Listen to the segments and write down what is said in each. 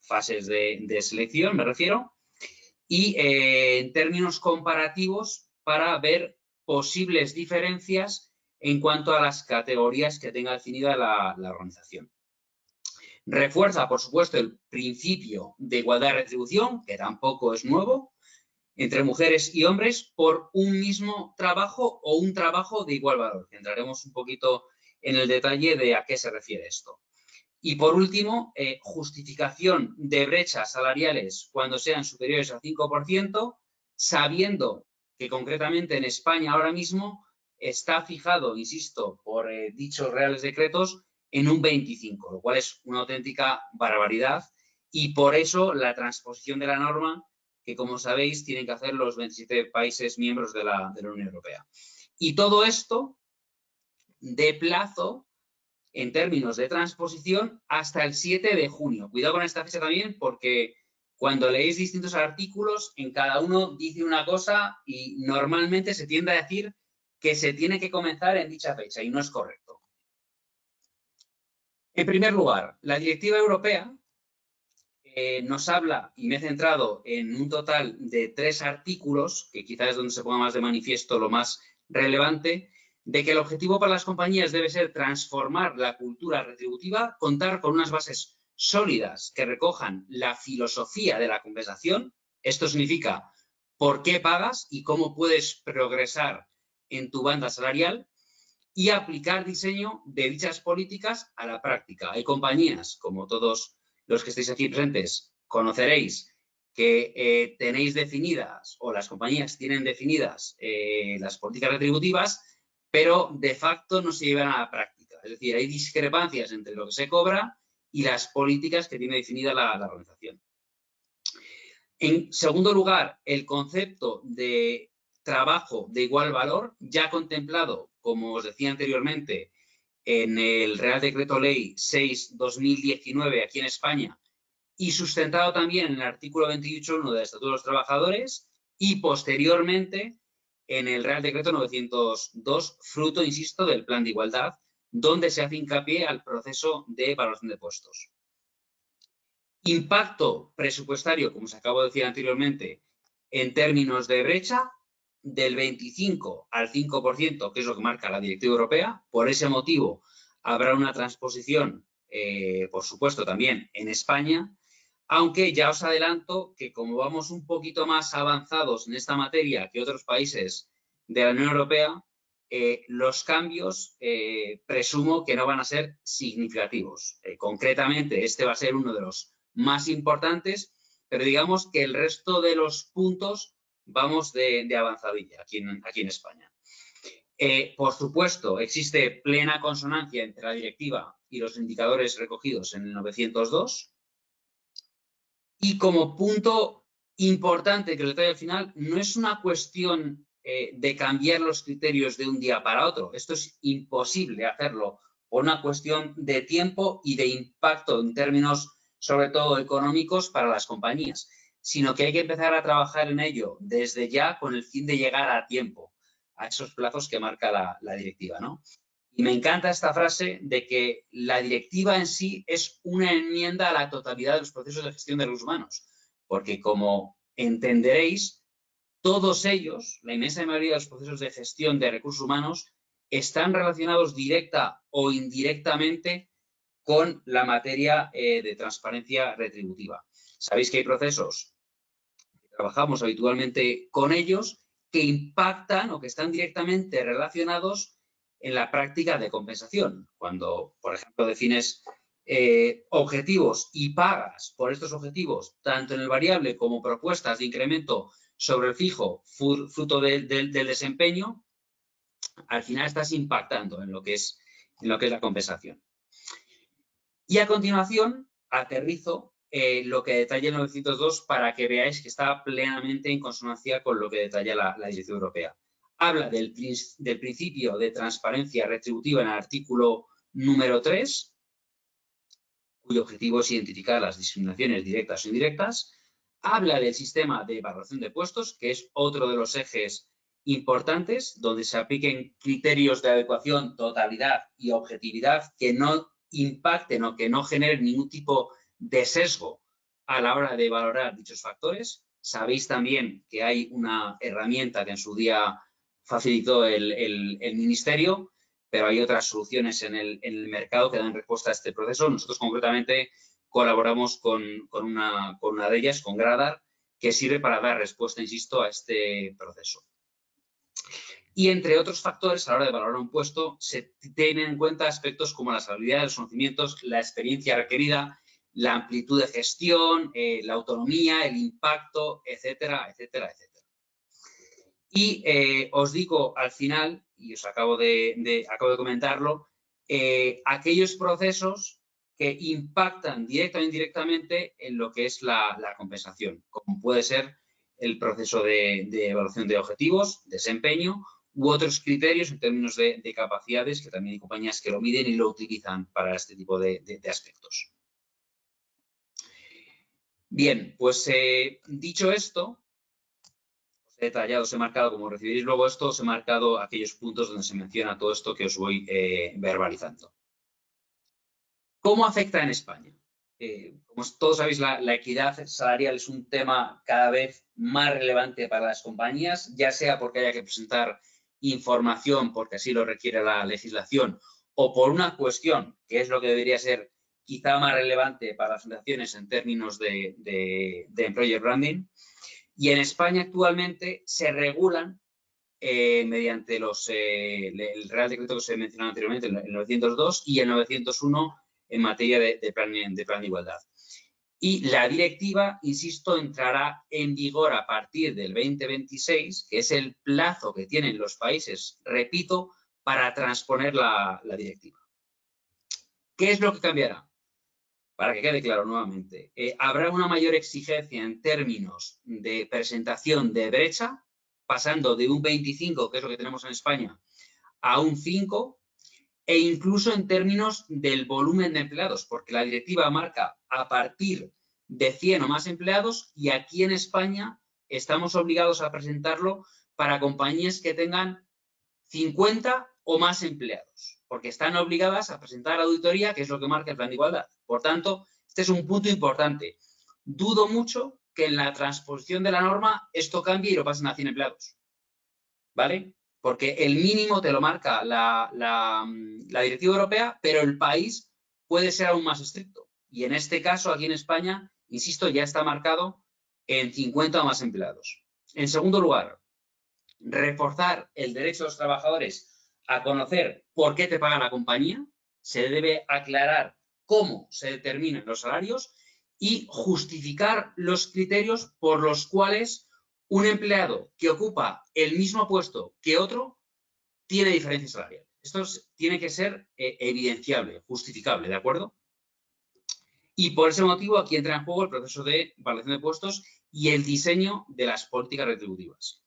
fases de selección, me refiero, y en términos comparativos para ver posibles diferencias en cuanto a las categorías que tenga definida la organización. Refuerza, por supuesto, el principio de igualdad de retribución, que tampoco es nuevo, entre mujeres y hombres por un mismo trabajo o un trabajo de igual valor. Entraremos un poquito en el detalle de a qué se refiere esto. Y por último, justificación de brechas salariales cuando sean superiores al 5%, sabiendo que concretamente en España ahora mismo está fijado, insisto, por dichos reales decretos en un 25%, lo cual es una auténtica barbaridad y por eso la transposición de la norma que, como sabéis, tienen que hacer los 27 países miembros de la Unión Europea. Y todo esto de plazo en términos de transposición hasta el 7 de junio. Cuidado con esta fecha también porque cuando leéis distintos artículos, en cada uno dice una cosa y normalmente se tiende a decir que se tiene que comenzar en dicha fecha y no es correcto. En primer lugar, la directiva europea nos habla, y me he centrado en un total de 3 artículos, que quizás es donde se ponga más de manifiesto lo más relevante, de que el objetivo para las compañías debe ser transformar la cultura retributiva, contar con unas bases sólidas que recojan la filosofía de la compensación. Esto significa por qué pagas y cómo puedes progresar en tu banda salarial y aplicar diseño de dichas políticas a la práctica. Hay compañías, como todos los que estáis aquí presentes, conoceréis que tenéis definidas o las compañías tienen definidas las políticas retributivas, pero de facto no se llevan a la práctica. Es decir, hay discrepancias entre lo que se cobra y las políticas que tiene definida la organización. En segundo lugar, el concepto de trabajo de igual valor, ya contemplado, como os decía anteriormente, en el Real Decreto Ley 6/2019 aquí en España y sustentado también en el artículo 28.1 del Estatuto de los Trabajadores y posteriormente en el Real Decreto 902, fruto, insisto, del Plan de Igualdad, donde se hace hincapié al proceso de valoración de puestos. Impacto presupuestario, como os acabo de decir anteriormente, en términos de brecha, del 25 al 5%, que es lo que marca la Directiva Europea. Por ese motivo, habrá una transposición, por supuesto, también en España, aunque ya os adelanto que como vamos un poquito más avanzados en esta materia que otros países de la Unión Europea, los cambios presumo que no van a ser significativos. Concretamente, este va a ser uno de los más importantes, pero digamos que el resto de los puntos vamos de avanzadilla aquí en España. Por supuesto, existe plena consonancia entre la directiva y los indicadores recogidos en el 902. Y como punto importante que le traigo al final, no es una cuestión de cambiar los criterios de un día para otro. Esto es imposible hacerlo por una cuestión de tiempo y de impacto en términos, sobre todo, económicos para las compañías, sino que hay que empezar a trabajar en ello desde ya con el fin de llegar a tiempo a esos plazos que marca la directiva, ¿no? Y me encanta esta frase de que la directiva en sí es una enmienda a la totalidad de los procesos de gestión de recursos humanos, porque como entenderéis, todos ellos, la inmensa mayoría de los procesos de gestión de recursos humanos, están relacionados directa o indirectamente con la materia de transparencia retributiva. Sabéis que hay procesos que trabajamos habitualmente con ellos que impactan o que están directamente relacionados en la práctica de compensación. Cuando, por ejemplo, defines objetivos y pagas por estos objetivos, tanto en el variable como propuestas de incremento sobre el fijo, fruto del desempeño, al final estás impactando en lo que es la compensación. Y a continuación, aterrizo lo que detalla el 902 para que veáis que está plenamente en consonancia con lo que detalla la Directiva Europea. Habla del principio de transparencia retributiva en el artículo número 3, cuyo objetivo es identificar las discriminaciones directas o indirectas. Habla del sistema de valoración de puestos, que es otro de los ejes importantes, donde se apliquen criterios de adecuación, totalidad y objetividad que no impacten o que no generen ningún tipo de sesgo a la hora de valorar dichos factores. Sabéis también que hay una herramienta que en su día facilitó el Ministerio, pero hay otras soluciones en el mercado que dan respuesta a este proceso. Nosotros concretamente colaboramos con una de ellas, con Gradar, que sirve para dar respuesta, insisto, a este proceso. Y entre otros factores, a la hora de valorar un puesto, se tienen en cuenta aspectos como las habilidades, los conocimientos, la experiencia requerida, la amplitud de gestión, la autonomía, el impacto, etcétera, etcétera, etcétera. Y os digo al final, y os acabo de comentarlo, aquellos procesos que impactan directa o indirectamente en lo que es la compensación, como puede ser el proceso de evaluación de objetivos, desempeño, u otros criterios en términos de capacidades, que también hay compañías que lo miden y lo utilizan para este tipo de aspectos. Bien, pues dicho esto, os he detallado, os he marcado, como recibiréis luego esto, os he marcado aquellos puntos donde se menciona todo esto que os voy verbalizando. ¿Cómo afecta en España? Como todos sabéis, la equidad salarial es un tema cada vez más relevante para las compañías, ya sea porque haya que presentar información porque así lo requiere la legislación o por una cuestión que es lo que debería ser quizá más relevante para las fundaciones en términos de employer branding. Y en España actualmente se regulan mediante el Real Decreto que se mencionó anteriormente, el 902 y el 901 en materia de plan de igualdad. Y la directiva, insisto, entrará en vigor a partir del 2026, que es el plazo que tienen los países, repito, para transponer la directiva. ¿Qué es lo que cambiará? Para que quede claro nuevamente, habrá una mayor exigencia en términos de presentación de brecha, pasando de un 25, que es lo que tenemos en España, a un 5, e incluso en términos del volumen de empleados, porque la directiva marca a partir de 100 o más empleados y aquí en España estamos obligados a presentarlo para compañías que tengan 50 o más empleados, porque están obligadas a presentar auditoría, que es lo que marca el plan de igualdad. Por tanto, este es un punto importante. Dudo mucho que en la transposición de la norma esto cambie y lo pasen a 100 empleados. ¿Vale? Porque el mínimo te lo marca la directiva europea, pero el país puede ser aún más estricto. Y en este caso, aquí en España, insisto, ya está marcado en 50 o más empleados. En segundo lugar, reforzar el derecho de los trabajadores a conocer por qué te paga la compañía. Se debe aclarar cómo se determinan los salarios y justificar los criterios por los cuales un empleado que ocupa el mismo puesto que otro tiene diferencias salariales. Esto tiene que ser evidenciable, justificable, ¿de acuerdo? Y por ese motivo aquí entra en juego el proceso de valoración de puestos y el diseño de las políticas retributivas.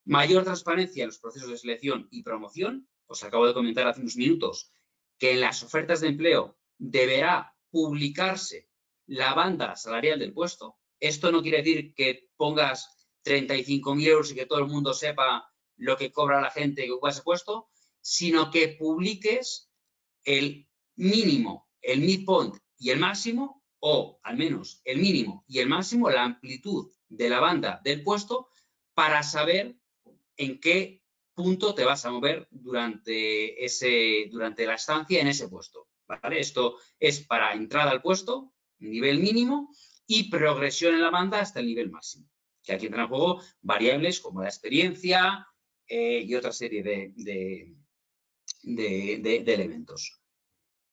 Mayor transparencia en los procesos de selección y promoción. Os acabo de comentar hace unos minutos que en las ofertas de empleo deberá publicarse la banda salarial del puesto. Esto no quiere decir que pongas 35.000 euros y que todo el mundo sepa lo que cobra la gente que ocupa ese puesto, sino que publiques el mínimo, el midpoint y el máximo, o al menos el mínimo y el máximo, la amplitud de la banda del puesto, para saber en qué punto te vas a mover durante la estancia en ese puesto. ¿Vale? Esto es para entrada al puesto, nivel mínimo, y progresión en la banda hasta el nivel máximo. Que aquí entran en juego variables como la experiencia y otra serie de elementos.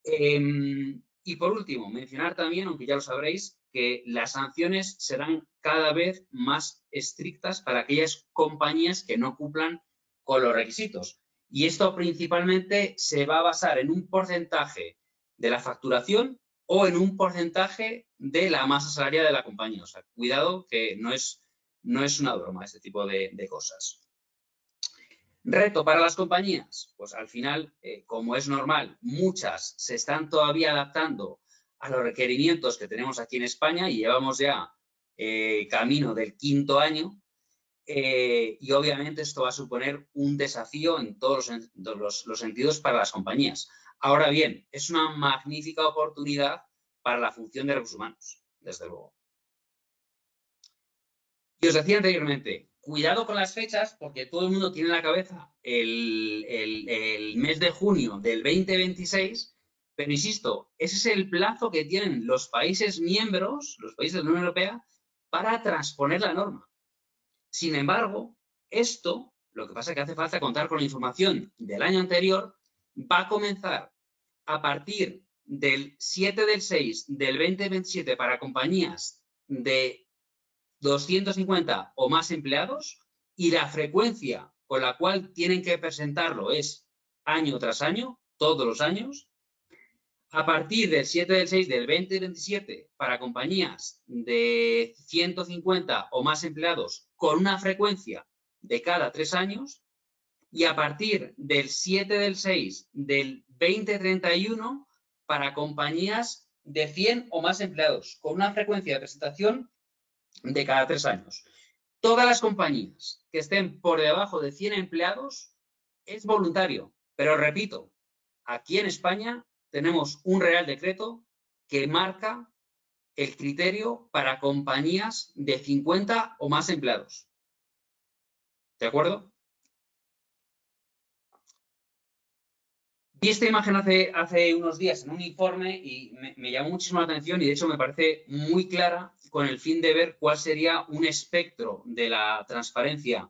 Y por último, mencionar también, aunque ya lo sabréis, que las sanciones serán cada vez más estrictas para aquellas compañías que no cumplan con los requisitos. Y esto principalmente se va a basar en un porcentaje de la facturación o en un porcentaje de la masa salarial de la compañía. O sea, cuidado que no es una broma este tipo de cosas. ¿Reto para las compañías? Pues al final, como es normal, muchas se están todavía adaptando a los requerimientos que tenemos aquí en España y llevamos ya camino del 5.º año y obviamente esto va a suponer un desafío en todos los sentidos para las compañías. Ahora bien, es una magnífica oportunidad para la función de recursos humanos, desde luego. Y os decía anteriormente, cuidado con las fechas porque todo el mundo tiene en la cabeza el mes de junio del 2026, pero insisto, ese es el plazo que tienen los países miembros, los países de la Unión Europea, para transponer la norma. Sin embargo, esto, lo que pasa es que hace falta contar con la información del año anterior, va a comenzar a partir del 7 del 6 del 2027 para compañías de 250 o más empleados y la frecuencia con la cual tienen que presentarlo es año tras año, todos los años. A partir del 7 del 6 del 2027 para compañías de 150 o más empleados con una frecuencia de cada 3 años. Y a partir del 7 del 6 del 2031 para compañías de 100 o más empleados con una frecuencia de presentación de cada 3 años. Todas las compañías que estén por debajo de 100 empleados es voluntario, pero repito, aquí en España tenemos un Real Decreto que marca el criterio para compañías de 50 o más empleados. ¿De acuerdo? Vi esta imagen hace unos días en un informe y me llamó muchísimo la atención y de hecho me parece muy clara con el fin de ver cuál sería un espectro de la transparencia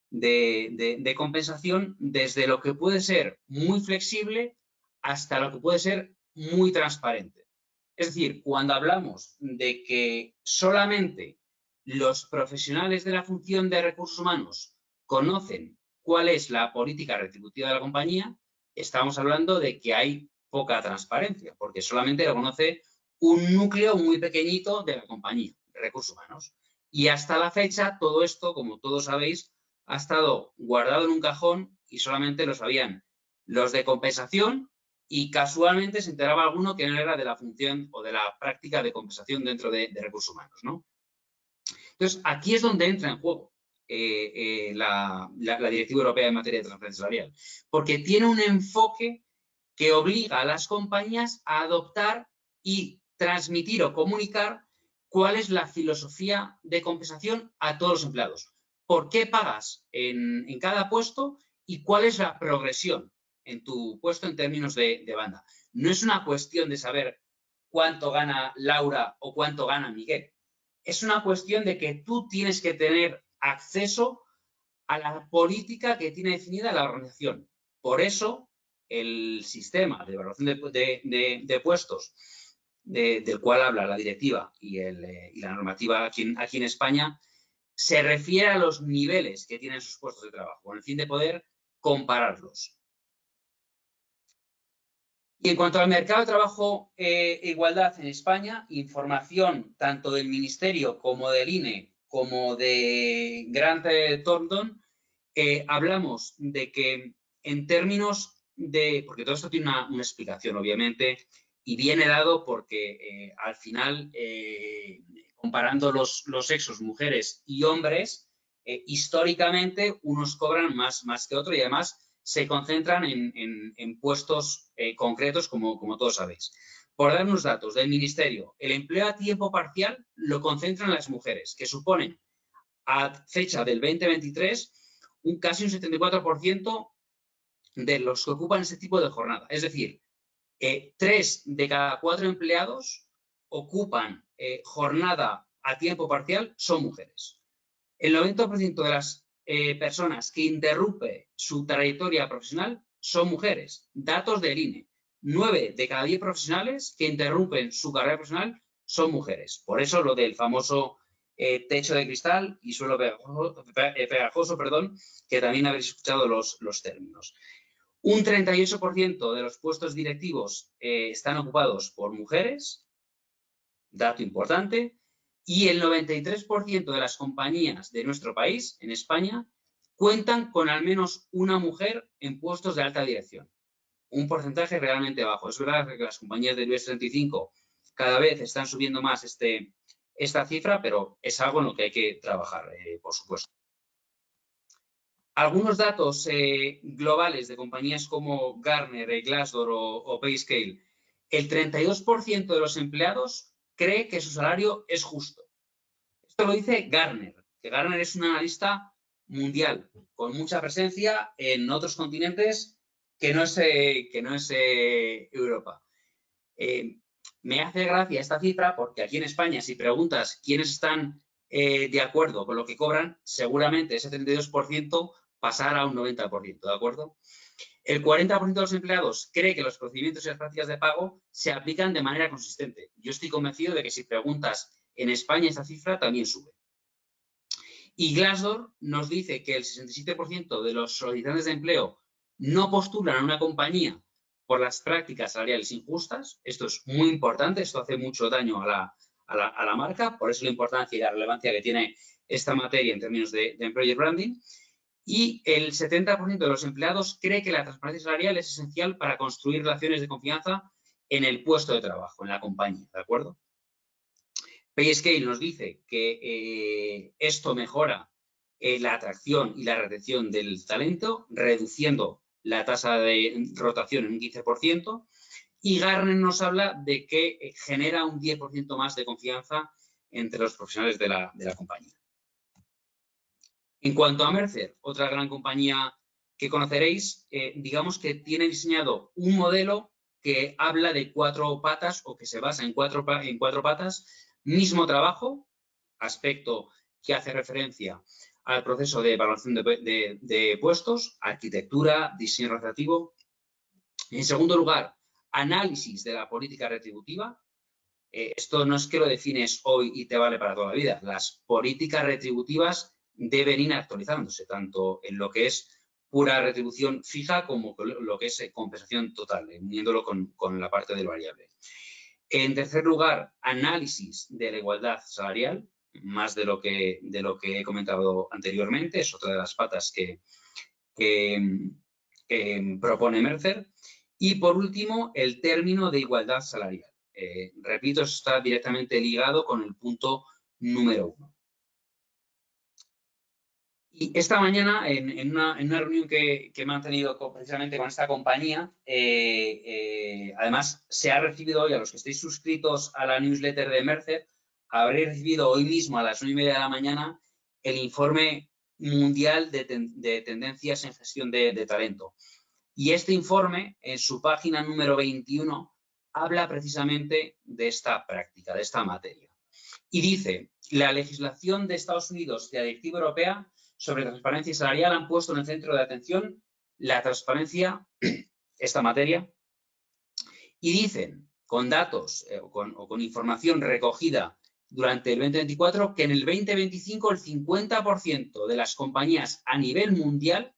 de compensación desde lo que puede ser muy flexible hasta lo que puede ser muy transparente. Es decir, cuando hablamos de que solamente los profesionales de la función de recursos humanos conocen cuál es la política retributiva de la compañía, estamos hablando de que hay poca transparencia, porque solamente lo conoce un núcleo muy pequeñito de la compañía de recursos humanos. Y hasta la fecha, todo esto, como todos sabéis, ha estado guardado en un cajón y solamente lo sabían los de compensación y casualmente se enteraba alguno que no era de la función o de la práctica de compensación dentro de recursos humanos, ¿no? Entonces, aquí es donde entra en juego la Directiva Europea en materia de transparencia salarial, porque tiene un enfoque que obliga a las compañías a adoptar y transmitir o comunicar cuál es la filosofía de compensación a todos los empleados. ¿Por qué pagas en cada puesto y cuál es la progresión en tu puesto en términos de banda? No es una cuestión de saber cuánto gana Laura o cuánto gana Miguel. Es una cuestión de que tú tienes que tener acceso a la política que tiene definida la organización. Por eso, el sistema de evaluación de puestos del cual habla la directiva y la normativa aquí en España se refiere a los niveles que tienen sus puestos de trabajo, con el fin de poder compararlos. Y en cuanto al mercado de trabajo e igualdad en España, información tanto del Ministerio como del INE como de Grant Thornton, hablamos de que en términos de, porque todo esto tiene una explicación obviamente y viene dado porque al final comparando los sexos, mujeres y hombres, históricamente unos cobran más que otros y además se concentran en puestos concretos, como todos sabéis. Por dar unos datos del Ministerio, el empleo a tiempo parcial lo concentran las mujeres, que suponen a fecha del 2023 casi un 74% de los que ocupan ese tipo de jornada. Es decir, 3 de cada 4 empleados ocupan jornada a tiempo parcial son mujeres. El 90% de las personas que interrumpe su trayectoria profesional son mujeres. Datos del INE. 9 de cada 10 profesionales que interrumpen su carrera profesional son mujeres. Por eso lo del famoso techo de cristal y suelo pegajoso, que también habéis escuchado los términos. Un 38% de los puestos directivos están ocupados por mujeres, dato importante, y el 93% de las compañías de nuestro país, en España, cuentan con al menos una mujer en puestos de alta dirección. Un porcentaje realmente bajo. Es verdad que las compañías del IBEX 35 cada vez están subiendo más esta cifra, pero es algo en lo que hay que trabajar, por supuesto. Algunos datos globales de compañías como Gartner, Glassdoor o Payscale. El 32% de los empleados cree que su salario es justo. Esto lo dice Gartner, que Gartner es un analista mundial, con mucha presencia en otros continentes que no es Europa. Me hace gracia esta cifra porque aquí en España, si preguntas quiénes están de acuerdo con lo que cobran, seguramente ese 32% pasará a un 90%, ¿de acuerdo? El 40% de los empleados cree que los procedimientos y las prácticas de pago se aplican de manera consistente. Yo estoy convencido de que si preguntas en España, esta cifra también sube. Y Glassdoor nos dice que el 67% de los solicitantes de empleo no postulan a una compañía por las prácticas salariales injustas. Esto es muy importante, esto hace mucho daño a la marca, por eso la importancia y la relevancia que tiene esta materia en términos de employer branding. Y el 70% de los empleados cree que la transparencia salarial es esencial para construir relaciones de confianza en el puesto de trabajo, en la compañía, ¿de acuerdo? PayScale nos dice que esto mejora la atracción y la retención del talento, reduciendo la tasa de rotación en un 15%, y Gartner nos habla de que genera un 10% más de confianza entre los profesionales de la compañía. En cuanto a Mercer, otra gran compañía que conoceréis, digamos que tiene diseñado un modelo que habla de 4 patas o que se basa en cuatro patas. Mismo trabajo, aspecto que hace referencia al proceso de evaluación de puestos, arquitectura, diseño organizativo. En segundo lugar, análisis de la política retributiva. Esto no es que lo defines hoy y te vale para toda la vida. Las políticas retributivas deben ir actualizándose, tanto en lo que es pura retribución fija como lo que es compensación total, uniéndolo con la parte del variable. En tercer lugar, análisis de la igualdad salarial, más de lo que he comentado anteriormente, es otra de las patas que propone Mercer. Y por último, el término de igualdad salarial. Repito, eso está directamente ligado con el punto número 1. Y esta mañana, en una reunión que he mantenido precisamente con esta compañía, además se ha recibido hoy, a los que estéis suscritos a la newsletter de Mercer, habréis recibido hoy mismo a las 9:30 de la mañana el informe mundial de tendencias en gestión de talento. Y este informe, en su página número 21, habla precisamente de esta práctica, de esta materia. Y dice, la legislación de Estados Unidos y la Directiva Europea sobre transparencia salarial han puesto en el centro de atención la transparencia, esta materia, y dicen, con datos o con información recogida durante el 2024, que en el 2025 el 50% de las compañías a nivel mundial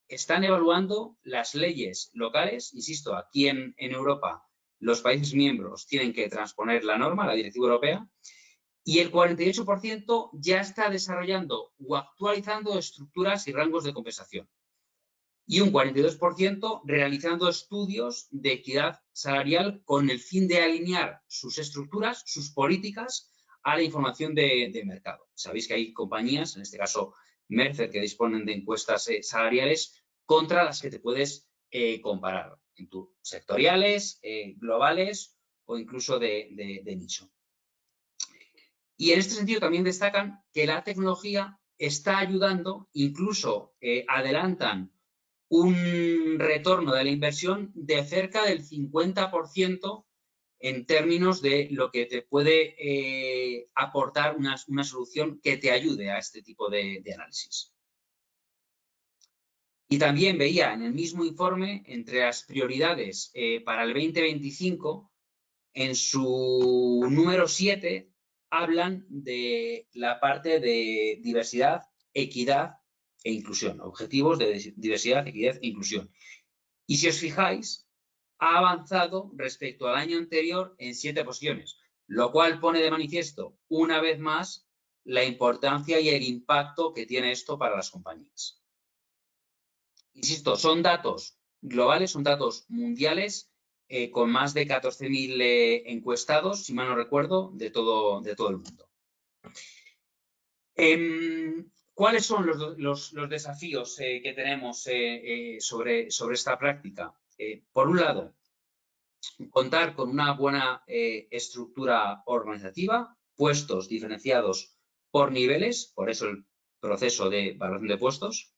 están evaluando las leyes locales. Insisto, aquí en Europa los países miembros tienen que transponer la norma, la Directiva Europea, y el 48% ya está desarrollando o actualizando estructuras y rangos de compensación. Y un 42% realizando estudios de equidad salarial con el fin de alinear sus estructuras, sus políticas a la información de mercado. Sabéis que hay compañías, en este caso Mercer, que disponen de encuestas salariales contra las que te puedes comparar, sectoriales, globales o incluso de nicho. Y en este sentido también destacan que la tecnología está ayudando, incluso adelantan un retorno de la inversión de cerca del 50% en términos de lo que te puede aportar una solución que te ayude a este tipo de análisis. Y también veía en el mismo informe, entre las prioridades para el 2025, en su número 7, hablan de la parte de diversidad, equidad e inclusión. Objetivos de diversidad, equidad e inclusión. Y si os fijáis, ha avanzado respecto al año anterior en 7 posiciones, lo cual pone de manifiesto una vez más la importancia y el impacto que tiene esto para las compañías. Insisto, son datos globales, son datos mundiales, con más de 14.000 encuestados, si mal no recuerdo, de todo el mundo. ¿Cuáles son los desafíos que tenemos sobre esta práctica? Por un lado, contar con una buena estructura organizativa, puestos diferenciados por niveles, por eso el proceso de valoración de puestos,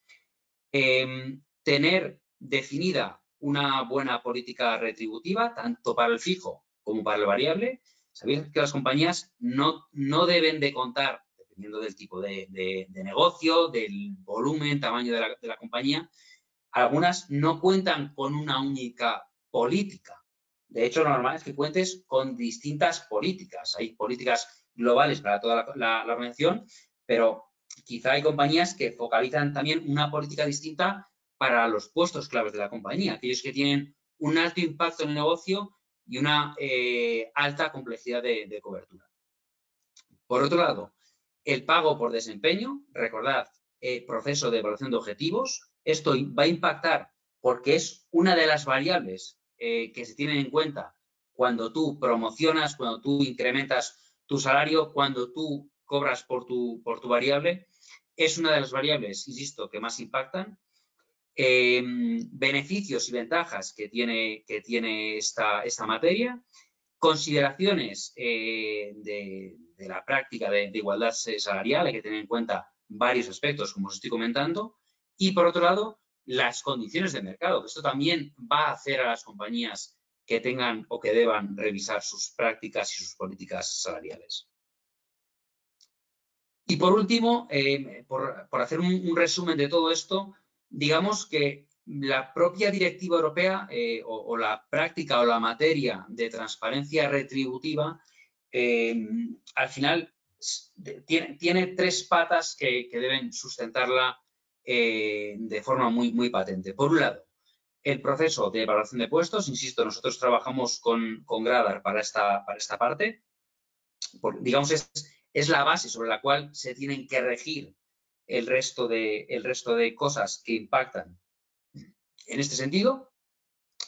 tener definida una buena política retributiva, tanto para el fijo como para el variable. Sabéis que las compañías no deben de contar, dependiendo del tipo de negocio, del volumen, tamaño de la compañía, algunas no cuentan con una única política. De hecho, lo normal es que cuentes con distintas políticas. Hay políticas globales para toda la organización, pero quizá hay compañías que focalizan también una política distinta para los puestos claves de la compañía, aquellos que tienen un alto impacto en el negocio y una alta complejidad de cobertura. Por otro lado, el pago por desempeño, recordad, proceso de evaluación de objetivos, esto va a impactar porque es una de las variables que se tienen en cuenta cuando tú promocionas, cuando tú incrementas tu salario, cuando tú cobras por tu variable. Es una de las variables, insisto, que más impactan. Beneficios y ventajas que tiene esta materia. Consideraciones de la práctica de igualdad salarial, hay que tener en cuenta varios aspectos, como os estoy comentando, y por otro lado, las condiciones de mercado. Esto también va a hacer a las compañías que tengan o que deban revisar sus prácticas y sus políticas salariales. Y por último, por hacer un resumen de todo esto, digamos que la propia directiva europea o la práctica o la materia de transparencia retributiva, al final tiene tres patas que deben sustentarla de forma muy patente. Por un lado, el proceso de evaluación de puestos. Insisto, nosotros trabajamos con Gradar para esta parte. Digamos, es la base sobre la cual se tienen que regir el resto de cosas que impactan en este sentido.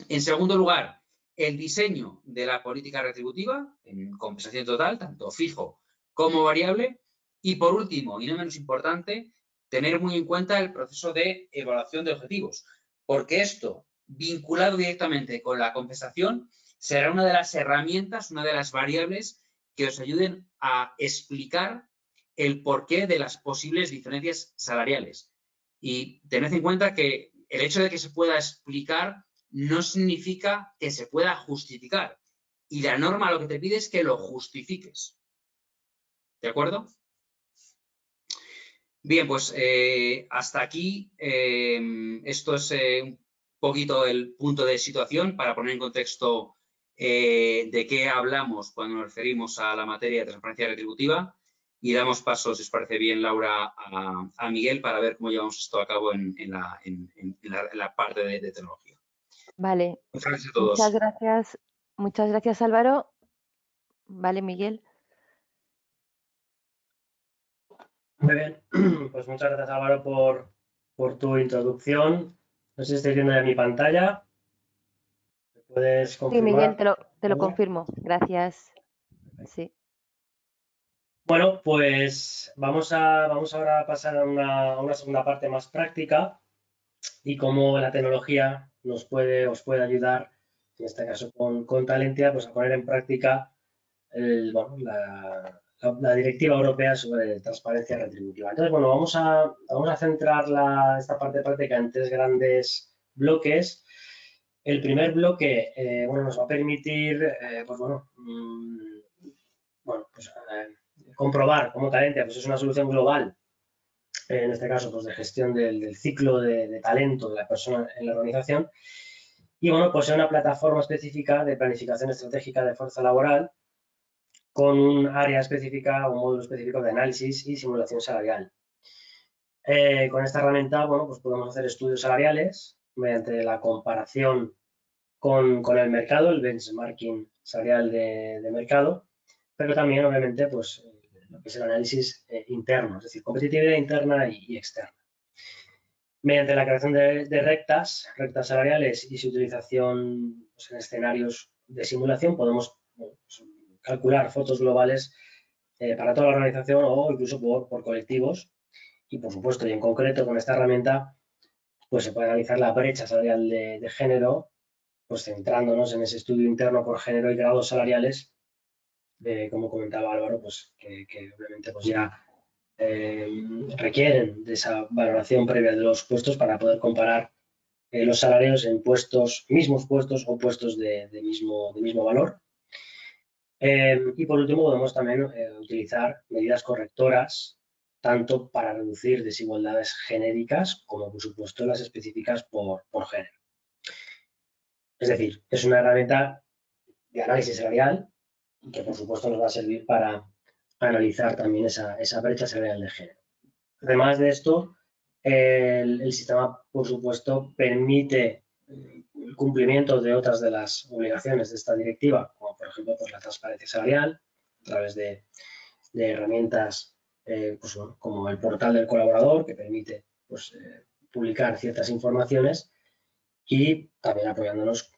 En segundo lugar, el diseño de la política retributiva en compensación total, tanto fijo como variable. Y por último, y no menos importante, tener muy en cuenta el proceso de evaluación de objetivos, porque esto, vinculado directamente con la compensación, será una de las herramientas, una de las variables que os ayuden a explicar el porqué de las posibles diferencias salariales. Y tened en cuenta que el hecho de que se pueda explicar no significa que se pueda justificar. Y la norma lo que te pide es que lo justifiques. ¿De acuerdo? Bien, pues hasta aquí. Esto es un poquito el punto de situación para poner en contexto de qué hablamos cuando nos referimos a la materia de transparencia retributiva. Y damos paso, si os parece bien, Laura, a Miguel para ver cómo llevamos esto a cabo en la parte de tecnología. Vale. Muchas gracias a todos. Muchas gracias, Álvaro. Vale, Miguel. Muy bien, pues muchas gracias, Álvaro, por tu introducción. No sé si estáis viendo ya mi pantalla. ¿Puedes confirmar? Sí, Miguel, te lo confirmo. Gracias. Sí. Bueno, pues vamos ahora a pasar a una segunda parte más práctica y cómo la tecnología os puede ayudar, en este caso con Talentia, pues a poner en práctica la directiva europea sobre transparencia retributiva. Entonces, bueno, vamos a centrar esta parte práctica en tres grandes bloques. El primer bloque, nos va a permitir, comprobar cómo Talentia pues, es una solución global, en este caso, pues de gestión del ciclo de talento de la persona en la organización. Y bueno, pues es una plataforma específica de planificación estratégica de fuerza laboral con un área específica, un módulo específico de análisis y simulación salarial. Con esta herramienta, bueno, pues podemos hacer estudios salariales mediante la comparación con el mercado, el benchmarking salarial de mercado, pero también, obviamente, pues lo que es el análisis interno, es decir, competitividad interna y externa. Mediante la creación de rectas salariales y su utilización pues, en escenarios de simulación, podemos calcular fotos globales para toda la organización o incluso por colectivos. Y, por supuesto, y en concreto con esta herramienta, pues se puede analizar la brecha salarial de género, pues centrándonos en ese estudio interno por género y grados salariales, como comentaba Álvaro, pues que obviamente pues ya requieren de esa valoración previa de los puestos para poder comparar los salarios en mismos puestos o puestos de mismo valor. Y por último, podemos también utilizar medidas correctoras tanto para reducir desigualdades genéricas como, por supuesto, las específicas por género. Es decir, es una herramienta de análisis salarial que, por supuesto, nos va a servir para analizar también esa brecha salarial de género. Además de esto, el sistema, por supuesto, permite el cumplimiento de otras de las obligaciones de esta directiva, como por ejemplo pues, la transparencia salarial, a través de herramientas pues, bueno, como el portal del colaborador, que permite pues, publicar ciertas informaciones, y también apoyándonos,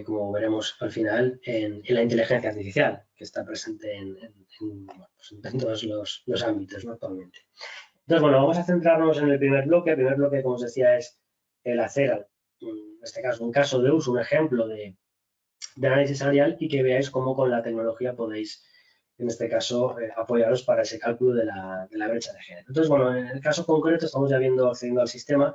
como veremos al final, en la inteligencia artificial, que está presente en todos los ámbitos, ¿no? Actualmente. Entonces, bueno, vamos a centrarnos en el primer bloque. El primer bloque, como os decía, es el hacer, en este caso, un caso de uso, un ejemplo de análisis salarial, y que veáis cómo con la tecnología podéis, en este caso, apoyaros para ese cálculo de la brecha de género. Entonces, bueno, en el caso concreto estamos ya accediendo al sistema.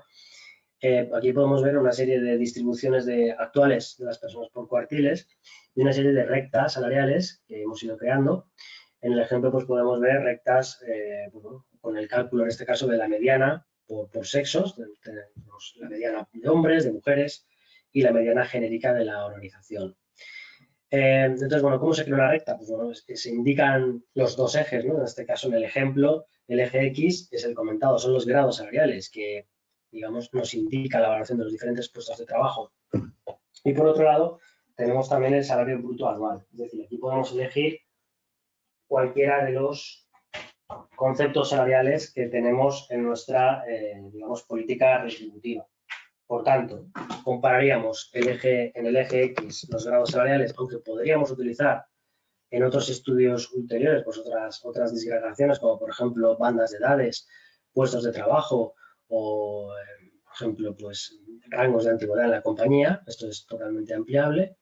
Aquí podemos ver una serie de distribuciones actuales de las personas por cuartiles y una serie de rectas salariales que hemos ido creando. En el ejemplo, pues podemos ver rectas bueno, con el cálculo, en este caso, de la mediana por sexos. Tenemos la mediana de hombres, de mujeres y la mediana genérica de la organización. Entonces, bueno, ¿cómo se crea una recta? Pues bueno, es que se indican los dos ejes, ¿no? En este caso, en el ejemplo, el eje X es el comentado, son los grados salariales que, digamos, nos indica la valoración de los diferentes puestos de trabajo. Y por otro lado, tenemos también el salario bruto anual. Es decir, aquí podemos elegir cualquiera de los conceptos salariales que tenemos en nuestra, digamos, política retributiva. Por tanto, compararíamos en el eje X los grados salariales, aunque podríamos utilizar en otros estudios ulteriores pues otras disgregaciones, como por ejemplo bandas de edades, puestos de trabajo o, por ejemplo, pues rangos de antigüedad en la compañía. Esto es totalmente ampliable.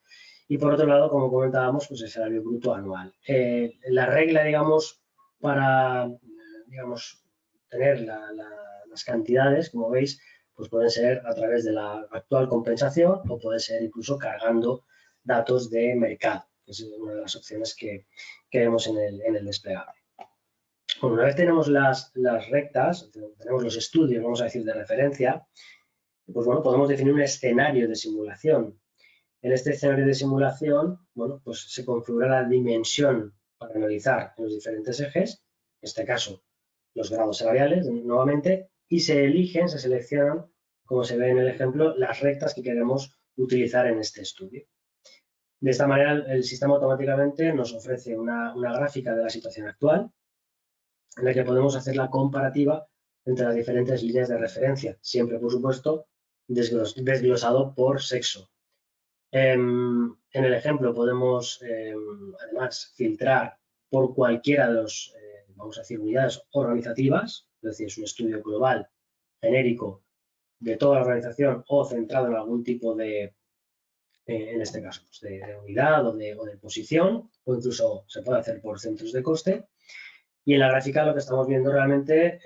Y por otro lado, como comentábamos, pues el salario bruto anual. La regla, digamos, para, digamos, tener las cantidades, como veis, pues pueden ser a través de la actual compensación o puede ser incluso cargando datos de mercado, que es una de las opciones que vemos en el desplegable. Bueno, una vez tenemos las rectas, tenemos los estudios, vamos a decir, de referencia, pues bueno, podemos definir un escenario de simulación. En este escenario de simulación, bueno, pues se configura la dimensión para analizar en los diferentes ejes, en este caso los grados salariales, nuevamente, y se seleccionan, como se ve en el ejemplo, las rectas que queremos utilizar en este estudio. De esta manera, el sistema automáticamente nos ofrece una gráfica de la situación actual, en la que podemos hacer la comparativa entre las diferentes líneas de referencia, siempre, por supuesto, desglosado por sexo. En el ejemplo podemos, además, filtrar por cualquiera de los, vamos a decir, unidades organizativas, es decir, es un estudio global, genérico, de toda la organización o centrado en algún tipo de, en este caso, pues de unidad o de posición, o incluso se puede hacer por centros de coste. Y en la gráfica lo que estamos viendo realmente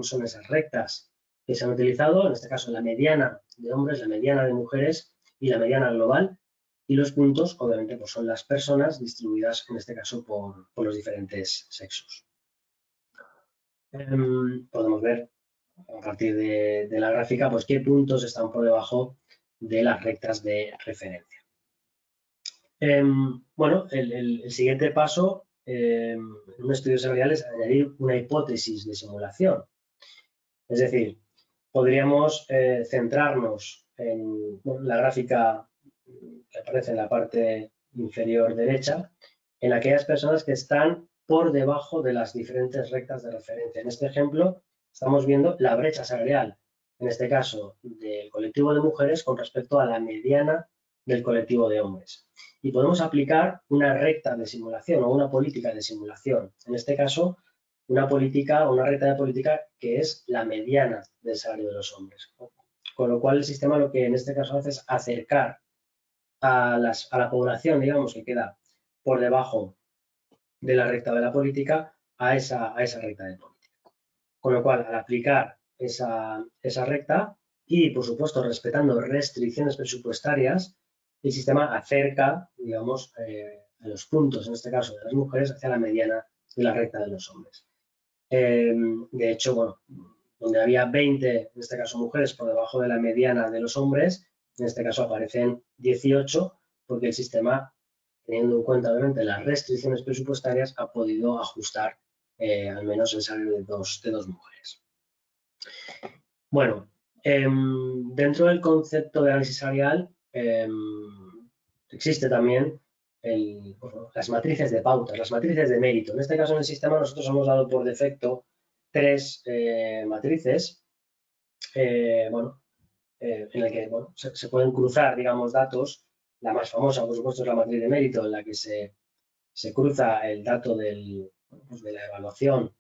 son esas rectas que se han utilizado, en este caso la mediana de hombres, la mediana de mujeres y la mediana global, y los puntos, obviamente, pues son las personas distribuidas, en este caso, por los diferentes sexos. Podemos ver, a partir de la gráfica, pues qué puntos están por debajo de las rectas de referencia. Bueno, el siguiente paso en un estudio salarial es añadir una hipótesis de simulación. Es decir, podríamos centrarnos en la gráfica que aparece en la parte inferior derecha, en aquellas personas que están por debajo de las diferentes rectas de referencia. En este ejemplo, estamos viendo la brecha salarial, en este caso, del colectivo de mujeres con respecto a la mediana del colectivo de hombres. Y podemos aplicar una recta de simulación o una política de simulación. En este caso, una recta de política que es la mediana del salario de los hombres. Con lo cual, el sistema lo que en este caso hace es acercar a la población, digamos, que queda por debajo de la recta de la política a esa recta de política. Con lo cual, al aplicar esa recta y, por supuesto, respetando restricciones presupuestarias, el sistema acerca, digamos, a los puntos, en este caso de las mujeres, hacia la mediana de la recta de los hombres. De hecho, bueno, donde había 20, en este caso mujeres, por debajo de la mediana de los hombres, en este caso aparecen 18, porque el sistema, teniendo en cuenta obviamente las restricciones presupuestarias, ha podido ajustar al menos el salario de dos mujeres. Bueno, dentro del concepto de análisis salarial existe también las matrices de pautas, las matrices de mérito. En este caso, en el sistema, nosotros hemos dado por defecto 3 matrices, en la que se pueden cruzar, digamos, datos. La más famosa, por supuesto, es la matriz de mérito, en la que se cruza el dato de la evaluación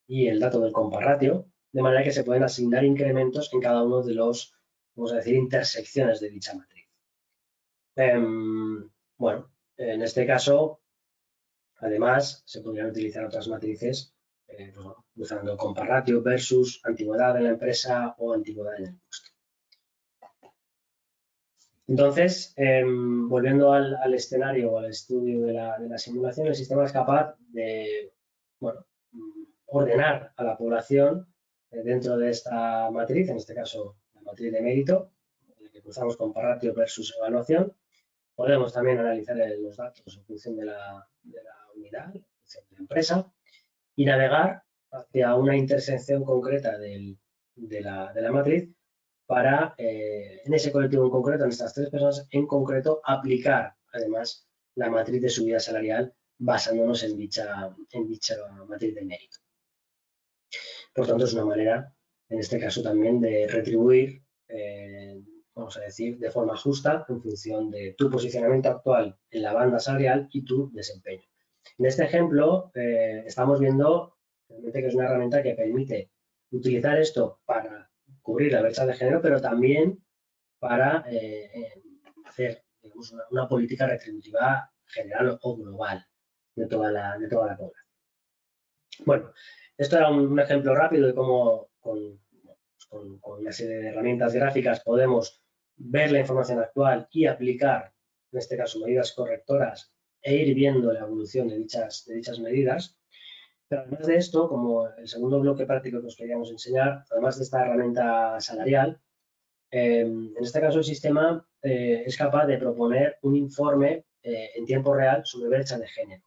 y el dato del comparratio, de manera que se pueden asignar incrementos en cada uno de los, vamos a decir, intersecciones de dicha matriz. Bueno, en este caso, además, se podrían utilizar otras matrices, usando comparratio versus antigüedad en la empresa o antigüedad en el puesto. Entonces, volviendo al escenario o al estudio de la simulación, el sistema es capaz de, ordenar a la población dentro de esta matriz, en este caso la matriz de mérito, en la que cruzamos comparratio versus evaluación. Podemos también analizar los datos en función de la unidad, en función de la empresa, y navegar hacia una intersección concreta de la matriz para, en ese colectivo en concreto, en estas 3 personas en concreto, aplicar además la matriz de subida salarial basándonos en dicha matriz de mérito. Por tanto, es una manera, en este caso también, de retribuir, vamos a decir, de forma justa en función de tu posicionamiento actual en la banda salarial y tu desempeño. En este ejemplo, estamos viendo realmente que es una herramienta que permite utilizar esto para cubrir la brecha de género, pero también para hacer, digamos, una política retributiva general o global de toda la población. Bueno, esto era un ejemplo rápido de cómo con una serie de herramientas gráficas podemos ver la información actual y aplicar, en este caso, medidas correctoras e ir viendo la evolución de dichas medidas. Pero además de esto, como el segundo bloque práctico que os queríamos enseñar, además de esta herramienta salarial, en este caso el sistema es capaz de proponer un informe en tiempo real sobre brecha de género.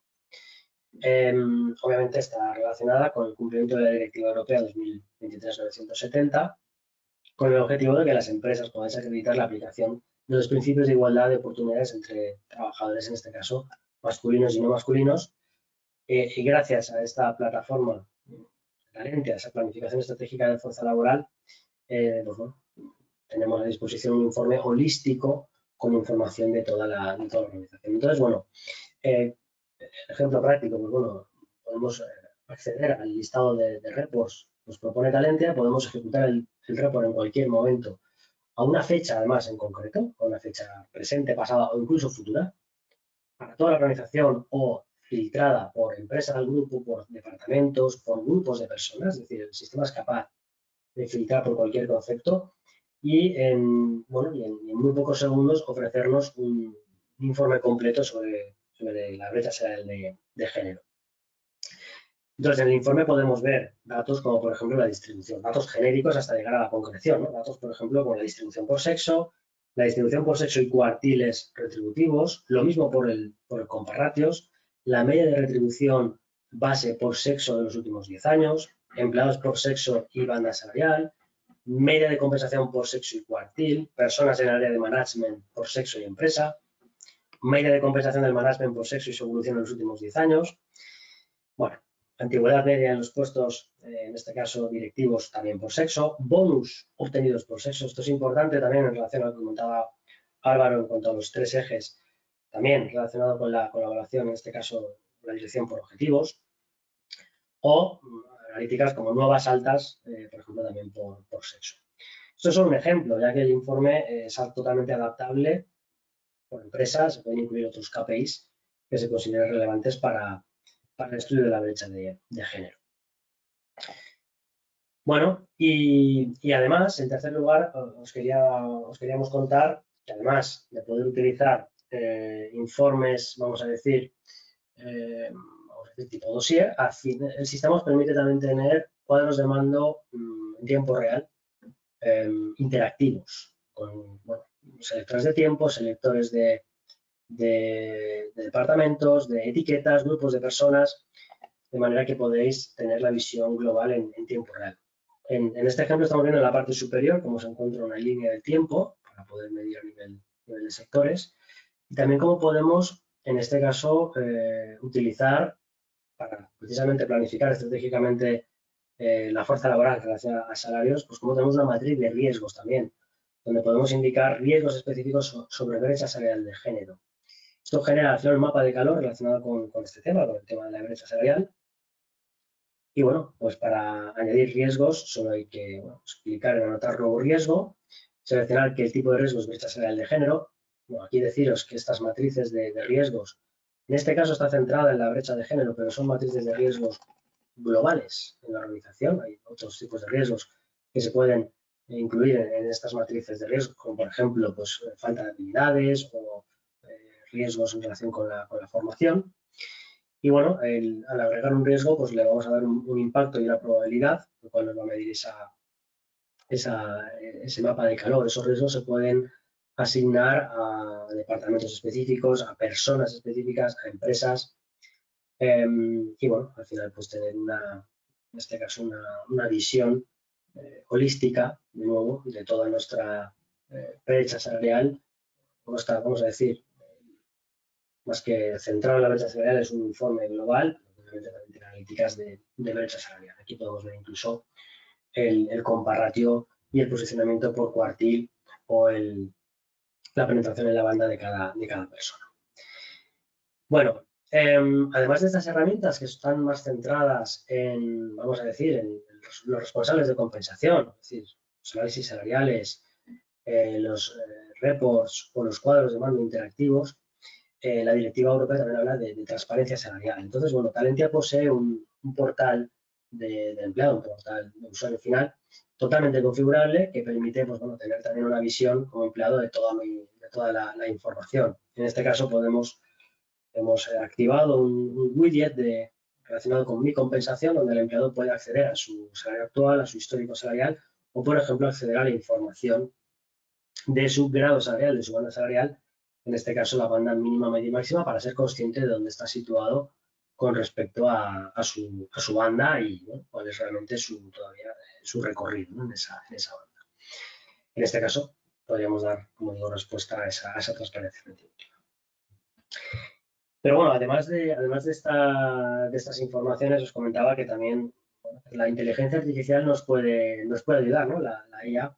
Obviamente está relacionada con el cumplimiento de la Directiva Europea 2023/970, con el objetivo de que las empresas puedan acreditar la aplicación de los principios de igualdad de oportunidades entre trabajadores, en este caso masculinos y no masculinos, y gracias a esta plataforma Talente, a esa planificación estratégica de fuerza laboral, tenemos a disposición un informe holístico con información de toda la organización. Entonces, bueno, ejemplo práctico, pues bueno, podemos acceder al listado de reports que nos propone Talentia, podemos ejecutar el report en cualquier momento, a una fecha además en concreto, a una fecha presente, pasada o incluso futura, para toda la organización o filtrada por empresas del grupo, por departamentos, por grupos de personas, es decir, el sistema es capaz de filtrar por cualquier concepto y en muy pocos segundos ofrecernos un informe completo sobre la brecha salarial de género. Entonces, en el informe podemos ver datos como, por ejemplo, la distribución, datos genéricos hasta llegar a la concreción, ¿no? Datos, por ejemplo, como la distribución por sexo, y cuartiles retributivos, lo mismo por el comparratios, la media de retribución base por sexo de los últimos 10 años, empleados por sexo y banda salarial, media de compensación por sexo y cuartil, personas en el área de management por sexo y empresa, media de compensación del management por sexo y su evolución en los últimos 10 años. Bueno, antigüedad media en los puestos, en este caso directivos, también por sexo, bonus obtenidos por sexo. Esto es importante también en relación a lo que comentaba Álvaro en cuanto a los 3 ejes, también relacionado con la colaboración, en este caso la dirección por objetivos, o analíticas como nuevas altas, por ejemplo, también por sexo. Esto es un ejemplo, ya que el informe es totalmente adaptable por empresas, se pueden incluir otros KPIs que se consideren relevantes para el estudio de la brecha de género. Bueno, y además, en tercer lugar, os queríamos contar que además de poder utilizar informes, vamos a decir, tipo dossier, el sistema os permite también tener cuadros de mando en tiempo real, interactivos, con selectores de tiempo, selectores de departamentos, de etiquetas, grupos de personas, de manera que podéis tener la visión global en tiempo real. En este ejemplo estamos viendo en la parte superior cómo se encuentra una línea de tiempo para poder medir a nivel de sectores y también cómo podemos, en este caso, utilizar para precisamente planificar estratégicamente la fuerza laboral en relación a salarios, pues como tenemos una matriz de riesgos también, donde podemos indicar riesgos específicos sobre brecha salarial de género. Esto genera al final un mapa de calor relacionado con este tema, con el tema de la brecha salarial. Y bueno, pues para añadir riesgos solo hay que explicar y anotar nuevo riesgo, seleccionar que el tipo de riesgo es brecha salarial de género. Bueno, aquí deciros que estas matrices de riesgos, en este caso está centrada en la brecha de género, pero son matrices de riesgos globales en la organización. Hay otros tipos de riesgos que se pueden incluir en estas matrices de riesgo, como por ejemplo pues, falta de habilidades o riesgos en relación con la formación. Y bueno, al agregar un riesgo, pues le vamos a dar un impacto y una probabilidad, lo cual nos va a medir ese mapa de calor. Esos riesgos se pueden asignar a departamentos específicos, a personas específicas, a empresas. Y bueno, al final pues tener en este caso una visión holística, de nuevo, de toda nuestra brecha salarial, vamos a decir, más que centrado en la brecha salarial, es un informe global, obviamente también tiene analíticas de brecha salarial. Aquí podemos ver incluso el comparativo y el posicionamiento por cuartil o la penetración en la banda de cada persona. Bueno, además de estas herramientas que están más centradas en, vamos a decir, en los responsables de compensación, es decir, los análisis salariales, los reports o los cuadros de mando interactivos, la directiva europea también habla de transparencia salarial. Entonces, bueno, Talentia posee un portal de empleado, un portal de usuario final, totalmente configurable que permite pues, bueno, tener también una visión como empleado de toda la información. En este caso hemos activado un widget relacionado con mi compensación, donde el empleado puede acceder a su salario actual, a su histórico salarial, o por ejemplo acceder a la información de su grado salarial, de su banda salarial, en este caso la banda mínima, media y máxima, para ser consciente de dónde está situado con respecto a su banda y bueno, cuál es realmente su recorrido, ¿no? en esa banda. En este caso, podríamos dar, como digo, respuesta a esa transparencia. Pero bueno, además de estas informaciones, os comentaba que también la inteligencia artificial nos puede ayudar, ¿no? La IA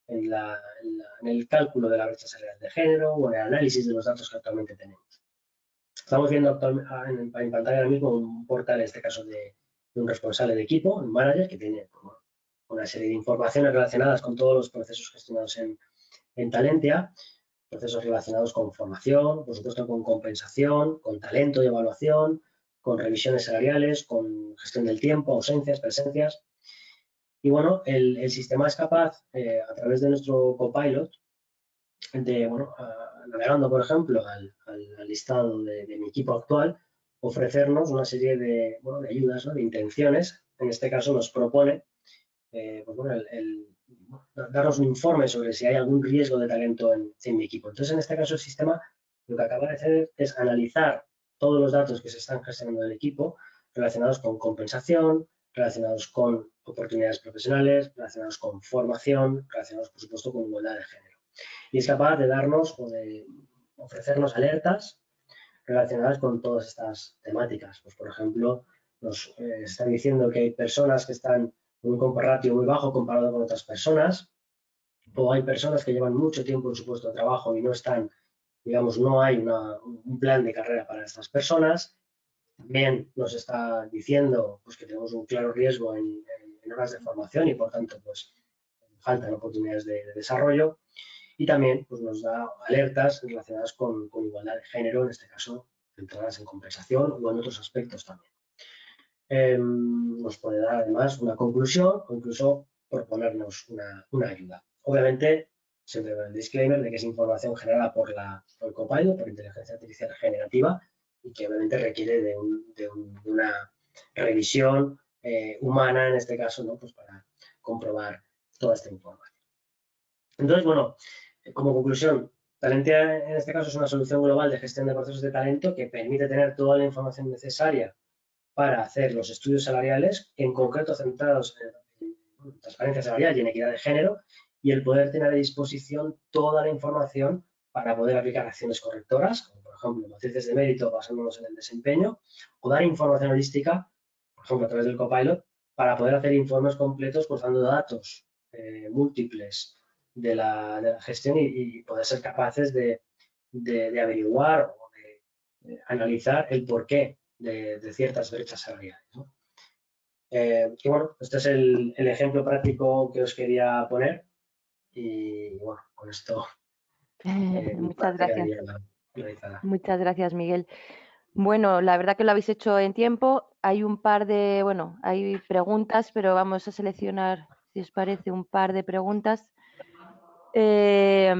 en el cálculo de la brecha salarial de género o en el análisis de los datos que actualmente tenemos. Estamos viendo en pantalla ahora mismo un portal, en este caso de un responsable de equipo, un manager, que tiene una serie de informaciones relacionadas con todos los procesos gestionados en Talentia, procesos relacionados con formación, por supuesto con compensación, con talento y evaluación, con revisiones salariales, con gestión del tiempo, ausencias, presencias. Y bueno, el sistema es capaz, a través de nuestro copilot, de, bueno, navegando, por ejemplo, al listado de mi equipo actual, ofrecernos una serie de ayudas, ¿no? De intenciones. En este caso nos propone pues bueno, darnos un informe sobre si hay algún riesgo de talento en mi equipo. Entonces, en este caso, el sistema lo que acaba de hacer es analizar todos los datos que se están gestionando en el equipo relacionados con compensación, relacionados con oportunidades profesionales, relacionados con formación, relacionados, por supuesto, con igualdad de género. Y es capaz de darnos o de ofrecernos alertas relacionadas con todas estas temáticas. Pues, por ejemplo, nos están diciendo que hay personas que están con un comparativo muy bajo comparado con otras personas, o hay personas que llevan mucho tiempo en su puesto de trabajo y no están, digamos, no hay un plan de carrera para estas personas. También nos está diciendo pues, que tenemos un claro riesgo en horas de formación y, por tanto, pues faltan oportunidades de desarrollo. Y también pues, nos da alertas relacionadas con igualdad de género, en este caso centradas en compensación o en otros aspectos también. nos puede dar además una conclusión o incluso proponernos una ayuda. Obviamente, siempre con el disclaimer de que es información generada por el Copilot, por inteligencia artificial generativa, y que obviamente requiere de una revisión humana, en este caso, ¿no? Pues para comprobar toda esta información. Entonces, bueno, como conclusión, Talentia en este caso es una solución global de gestión de procesos de talento que permite tener toda la información necesaria para hacer los estudios salariales, en concreto centrados en transparencia salarial y en equidad de género, y el poder tener a disposición toda la información para poder aplicar acciones correctoras, como por ejemplo matrices de mérito basándonos en el desempeño, o dar información holística, por ejemplo a través del Copilot, para poder hacer informes completos cruzando datos múltiples de la gestión y poder ser capaces de averiguar o de analizar el porqué de ciertas brechas salariales, ¿no? Y bueno, este es el ejemplo práctico que os quería poner y bueno, con esto Muchas gracias. finalizada. Muchas gracias, Miguel. Bueno, la verdad que lo habéis hecho en tiempo. Hay un par de, bueno, hay preguntas, pero vamos a seleccionar, si os parece, un par de preguntas. A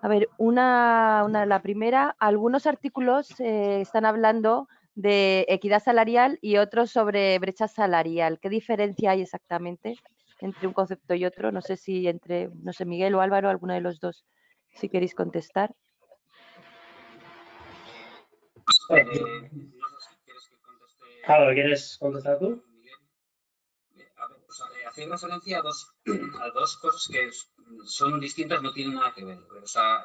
ver, la primera, algunos artículos están hablando de equidad salarial y otros sobre brecha salarial. ¿Qué diferencia hay exactamente entre un concepto y otro? No sé si entre, no sé, Miguel o Álvaro, alguno de los dos, si queréis contestar. No sé si quieres que conteste. Álvaro, ¿quieres contestar tú? A ver, o sea, hacer referencia a dos cosas que son distintas, no tienen nada que ver. O sea,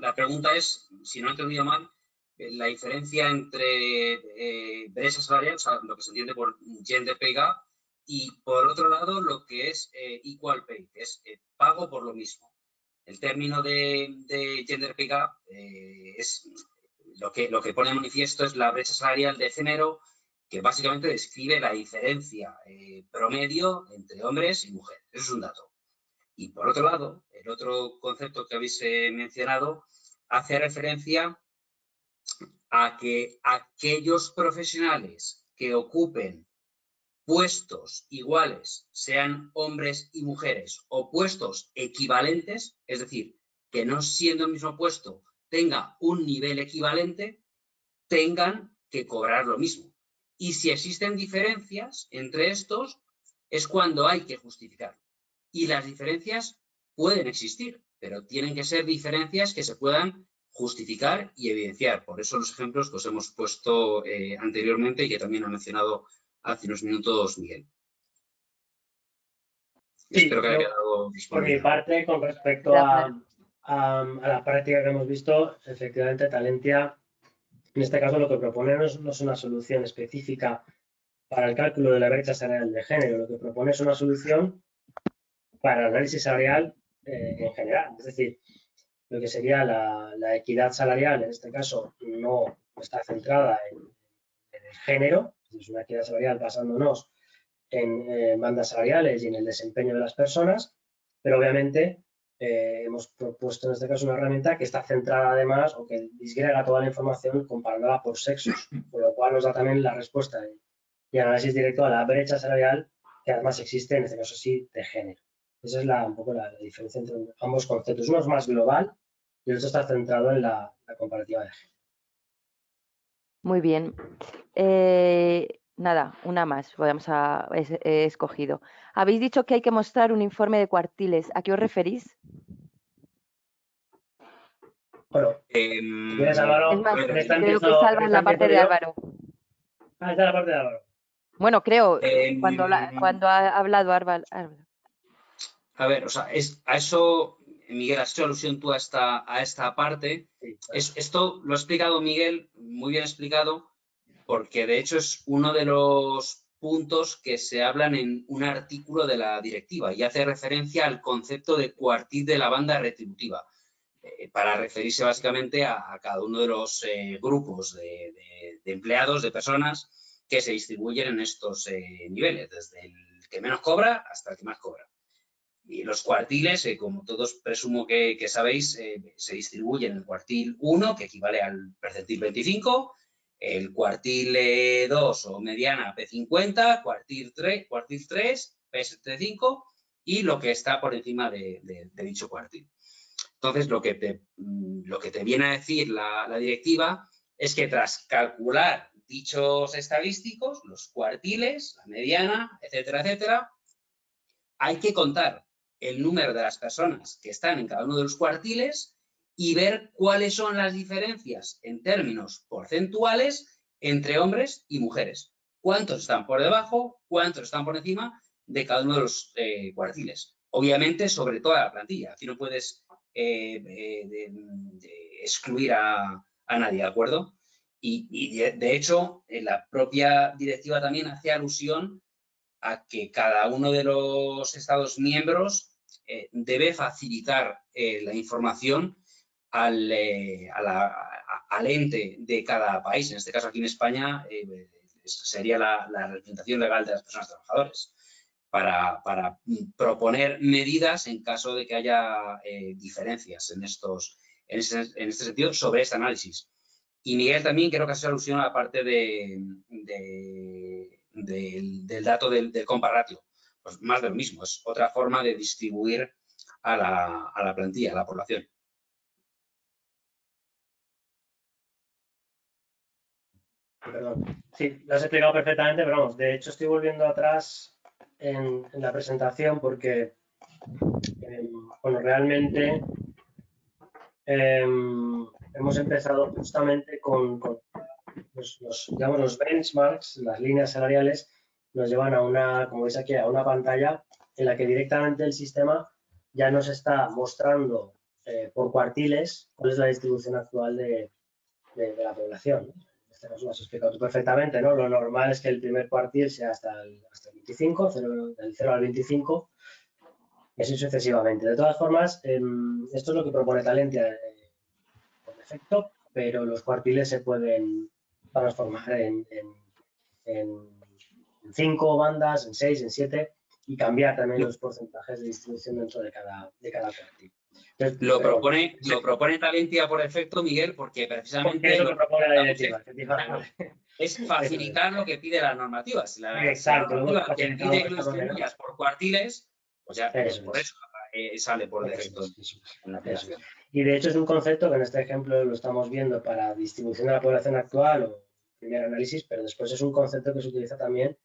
la pregunta es, si no he entendido mal, la diferencia entre brecha salarial, o sea, lo que se entiende por gender pay gap, y por otro lado lo que es equal pay, que es pago por lo mismo. El término de gender pay gap es lo que pone de manifiesto es la brecha salarial de género, que básicamente describe la diferencia promedio entre hombres y mujeres. Eso es un dato. Y por otro lado, el otro concepto que habéis mencionado hace referencia a que aquellos profesionales que ocupen puestos iguales, sean hombres y mujeres, o puestos equivalentes, es decir, que no siendo el mismo puesto tenga un nivel equivalente, tengan que cobrar lo mismo. Y si existen diferencias entre estos, es cuando hay que justificarlo. Y las diferencias pueden existir, pero tienen que ser diferencias que se puedan justificar y evidenciar. Por eso los ejemplos que os hemos puesto anteriormente y que también ha mencionado hace unos minutos Miguel. Sí, espero que haya quedado por disponible. mi parte, con respecto a la práctica que hemos visto, efectivamente, Talentia, en este caso, lo que propone no es una solución específica para el cálculo de la brecha salarial de género, lo que propone es una solución para el análisis salarial en general. Es decir, lo que sería la equidad salarial, en este caso, no está centrada en el género, es una equidad salarial basándonos en bandas salariales y en el desempeño de las personas, pero obviamente hemos propuesto en este caso una herramienta que está centrada además o que disgrega toda la información comparándola por sexos, con lo cual nos da también la respuesta y análisis directo a la brecha salarial que además existe, en este caso sí, de género. Esa es un poco la diferencia entre ambos conceptos. Uno es más global y el otro está centrado en la comparativa de género. Muy bien. Nada, una más he escogido. Habéis dicho que hay que mostrar un informe de cuartiles. ¿A qué os referís? Bueno, si quieres, Álvaro, Es más, en esta creo que empiezo, salva en la parte de yo. Álvaro. Ah, esta es la parte de Álvaro. Bueno, creo, cuando ha hablado Álvaro. A ver, o sea, a eso, Miguel, has hecho alusión tú a esta parte. Sí, Esto lo ha explicado Miguel, muy bien explicado, porque de hecho es uno de los puntos que se hablan en un artículo de la directiva y hace referencia al concepto de cuartil de la banda retributiva, para referirse básicamente a cada uno de los grupos de empleados, de personas que se distribuyen en estos niveles, desde el que menos cobra hasta el que más cobra. Y los cuartiles, como todos presumo que sabéis, se distribuyen en el cuartil 1, que equivale al percentil 25, el cuartil 2 o mediana P50, cuartil 3, P75 y lo que está por encima de dicho cuartil. Entonces, lo que te viene a decir la directiva es que tras calcular dichos estadísticos, los cuartiles, la mediana, etcétera, etcétera, hay que contar el número de las personas que están en cada uno de los cuartiles y ver cuáles son las diferencias en términos porcentuales entre hombres y mujeres. Cuántos están por debajo, cuántos están por encima de cada uno de los cuartiles. Obviamente, sobre toda la plantilla. Aquí no puedes excluir a nadie, ¿de acuerdo? Y de hecho, la propia directiva también hace alusión a que cada uno de los Estados miembros debe facilitar la información al ente de cada país. En este caso, aquí en España, sería la representación legal de las personas trabajadoras para proponer medidas en caso de que haya diferencias en este sentido sobre este análisis. Y Miguel también creo que hace alusión a la parte del dato del comparatio. Pues más de lo mismo, es otra forma de distribuir a la plantilla, a la población. Perdón. Sí, lo has explicado perfectamente, pero vamos, de hecho estoy volviendo atrás en la presentación porque, bueno, realmente hemos empezado justamente con digamos, los benchmarks, las líneas salariales, nos llevan a una, como veis aquí, a una pantalla en la que directamente el sistema ya nos está mostrando por cuartiles cuál es la distribución actual de la población, ¿no? En este caso lo has explicado tú perfectamente, ¿no? Lo normal es que el primer cuartil sea hasta el 25, del 0 al 25, y así sucesivamente. De todas formas, esto es lo que propone Talentia por defecto, pero los cuartiles se pueden transformar en 5 bandas, en 6, en 7 y cambiar también los porcentajes de distribución dentro de cada cuartil. Entonces, lo propone Talentia por defecto, Miguel, porque precisamente porque es lo que propone la directiva. Es facilitar lo que pide las normativas. Exacto, la normativa te pide que lo distribuyas por cuartiles, pues ya por eso sale por defecto en la aplicación. Y de hecho es un concepto que en este ejemplo lo estamos viendo para distribución de la población actual o primer análisis, pero después es un concepto que se utiliza también,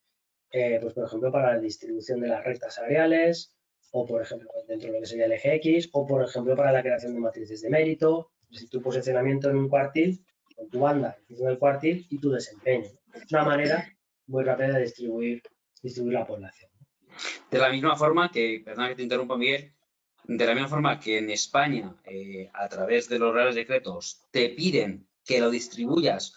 pues por ejemplo, para la distribución de las rectas salariales, o por ejemplo, dentro de lo que sería el eje X, o por ejemplo, para la creación de matrices de mérito, si tu posicionamiento en un cuartil, con tu banda en función del cuartil y tu desempeño. Es una manera muy rápida de distribuir la población. De la misma forma que, perdona que te interrumpa, Miguel, de la misma forma que en España, a través de los reales decretos, te piden que lo distribuyas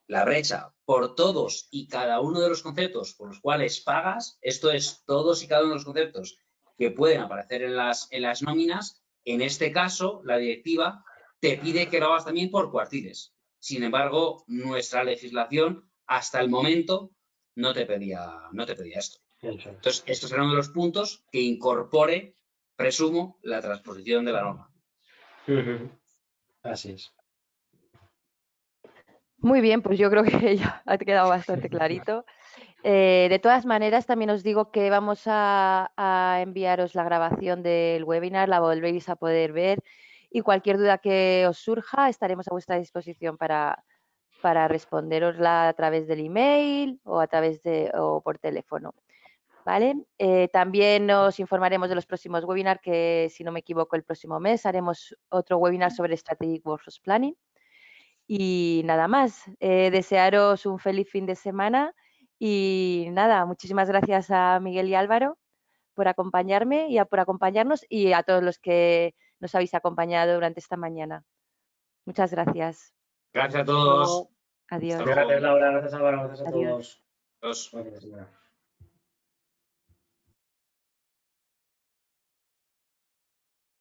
la brecha por todos y cada uno de los conceptos por los cuales pagas, esto es, todos y cada uno de los conceptos que pueden aparecer en las nóminas, en este caso, la directiva te pide que lo hagas también por cuartiles. Sin embargo, nuestra legislación, hasta el momento, no te pedía esto. Entonces, estos serán uno de los puntos que incorpore, presumo, la transposición de la norma. Así es. Muy bien, pues yo creo que ya ha quedado bastante clarito. De todas maneras, también os digo que vamos a enviaros la grabación del webinar, la volvéis a poder ver y cualquier duda que os surja estaremos a vuestra disposición para responderosla a través del email o o por teléfono. ¿Vale? También os informaremos de los próximos webinars que, si no me equivoco, el próximo mes haremos otro webinar sobre Strategic Workforce Planning. Y nada más, desearos un feliz fin de semana y nada, muchísimas gracias a Miguel y Álvaro por acompañarme y por acompañarnos y a todos los que nos habéis acompañado durante esta mañana. Muchas gracias. Gracias a todos. Adiós. Gracias, Laura. Gracias, Álvaro. Gracias a Adiós. todos. Adiós.